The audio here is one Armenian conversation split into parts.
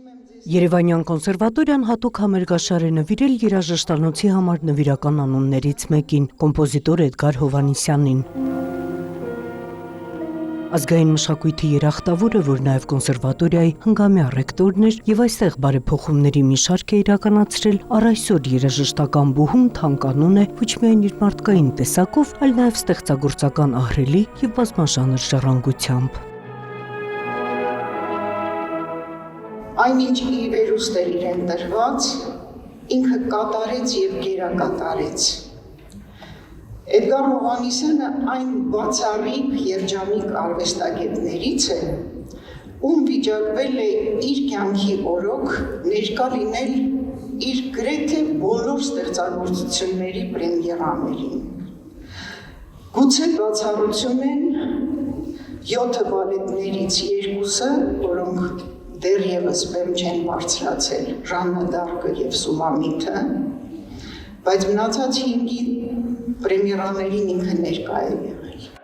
Երևանյան կոնսերվատորիան հատուկ համերգաշար է նվիրել երաժշտանոցի համար նվիրական անուններից մեկին՝ կոմպոզիտոր Էդգար Հովհաննիսյանին։ Ազգային մշակույթի երախտավորը, որ նաև կոնսերվատորիայի հնգամյա ռեկտորն էր եւ այստեղ բարեփոխումների մի շարք է իրականացրել, առ այսօր երաժշտական բուհում թանկանուն է ոչ միայն իր մարդկային տեսակով, այլ նաև ստեղծագործական ահռելի եւ բազմաժանր ժառանգությամբ։ Այնինչ իր վերուստ էր իրեն տրված, ինքը կատարեց եւ գերակատարեց։ Էդգար Հովհաննիսյանը այն բացառիկ երջանիկ արվեստագետներից է, ում վիճակվել է իր կյանքի օրոք ներկա լինել իր գրեթե բոլոր ստեղծագործությունների պրեմիերաներին։ Գուցե բացառություն են 7 բալետներից 2-ը, որոնք դեռևս բեմ չեն բարձրացել, Ժաննա դ'Արկը եւ Սուլամիթը, բայց մնացած 5-ի պրեմիերաներին ինքը ներկա է եղել։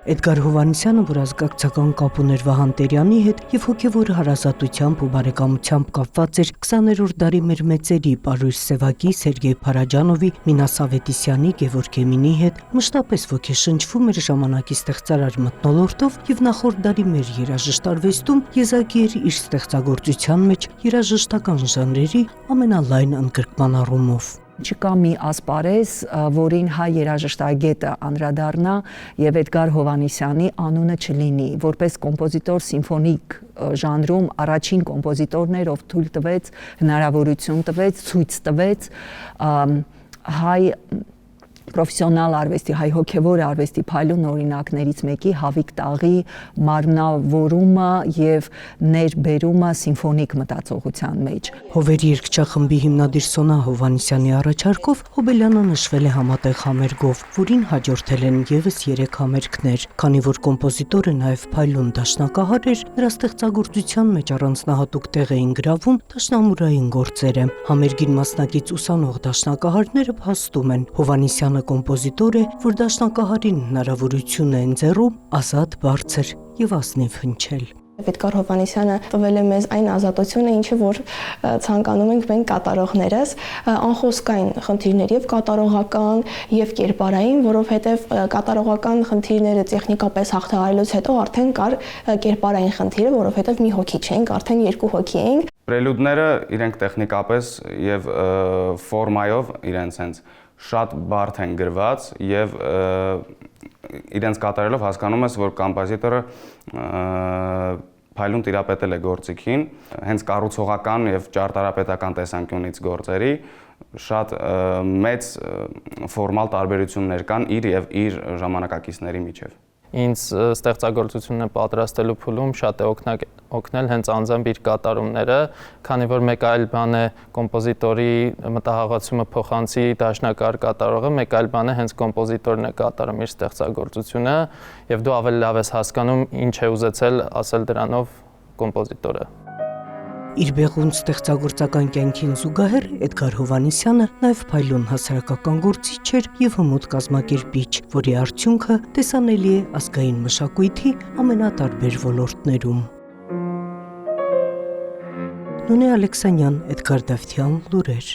Էդգար Հովհաննիսյանը, որ ազգակցական կապ ուներ Վահան Տերյանի հետ եւ հոգեվոր հարազատությամբ ու բարեկամությամբ կապված էր 20-րդ դարի մեր մեծերի Պարույր Սևակի, Սերգեյ Փարաջանովի, Մինաս Ավետիսյանի, Գևորգ Էմինի հետ, մշտապես ոգեշնչվում էր ժամանակի ստեղծարար մթնոլորտով եւ նախորդ դարի մեր երաժշտարվեստում եզակի էր իր ստեղծագործության մեջ երաժշտական ժանրերի ամենալայն ընդգրկման առումով։ Չկա մի ասպարեզ, որին հայ երաժշտագետը անդրադառնա եւ Էդգար Հովհաննիսյանի անունը չլինի, որպես կոմպոզիտոր սիմֆոնիկ ժանրում առաջին կոմպոզիտորն էր, ով թույլ տվեց, հնարավորություն տվեց, ցույց տվեց հայ պրոֆեսիոնալ արվեստի, հայ հոգևոր արվեստի փայլուն օրինակներից մեկի Հավիկ Տաղի մարմնավորումը եւ ներբերումը սիմֆոնիկ մտածողության մեջ։ Հովերի երգչախմբի հիմնադիր Սոնա Հովհաննիսյանի առաջարկով Հոբելյանը նշվել է համատեղ համերգով, որին հաջորդել են եւս 3 համերգներ, քանի որ կոմպոզիտորը նաեւ փայլուն դաշնակահար էր, նրա ստեղծագործության մեջ առանձնահատուկ տեղ էին գրավում դաշնամուրային գործերը։ Համերգին մասնակից ուսանող դաշնակահարները փաստում են, Հովհաննիսյանը կոմպոզիտոր է, որ դաշնակահարին հնարավորություն է ընձեռում ազատ, բարձր եւ ազնիվ հնչել։ Էդգար Հովհաննիսյանը տվել է մեզ այն ազատությունը, ինչը որ ցանկանում ենք մենք կատարողներս, անխոսքային խնդիրներ եւ կատարողական եւ կերպարային, որովհետեւ կատարողական խնդիրները տեխնիկապես հաղթահարելուց հետո արդեն կար կերպարային խնդիրը, որովհետեւ մի հոգի չենք, արդեն 2 հոգի ենք։ Պրելյուդները իրենք տեխնիկապես եւ ֆորմայով իրենց հենց շատ բարդ են գրված եւ իրենց կատարելով հասկանում ես, որ կոմպոզիտորը փայլուն տիրապետել է գործիքին, հենց կառուցողական եւ ճարտարապետական տեսանկյունից գործերի շատ մեծ ֆորմալ տարբերություններ կան իր եւ իր ժամանակակիցների միջեւ։ Ինձ ստեղծագործությունը պատրաստելու փուլում շատ է օգնել հենց անձամբ իր կատարումները, քանի որ մեկ այլ բան է կոմպոզիտորի մտահղացումը փոխանցի դաշնակահար կատարողը, մեկ այլ բան է հենց կոմպոզիտորն է կատարում իր ստեղծագործությունը, եւ դու ավելի լավ ես հասկանում ինչ է ուզեցել ասել դրանով կոմպոզիտորը։ Իր բեղուն ստեղծագործական կյանքին զուգահեռ Էդգար Հովհաննիսյանը նաև փայլուն հասարակական գործիչ էր եւ հմուտ կազմակերպիչ, որի արդյունքը տեսանելի է ազգային մշակույթի ամենատարբեր ոլորտներում։ Նունե Ալեքսանյան, Էդգար Դավթյան, լուրեր։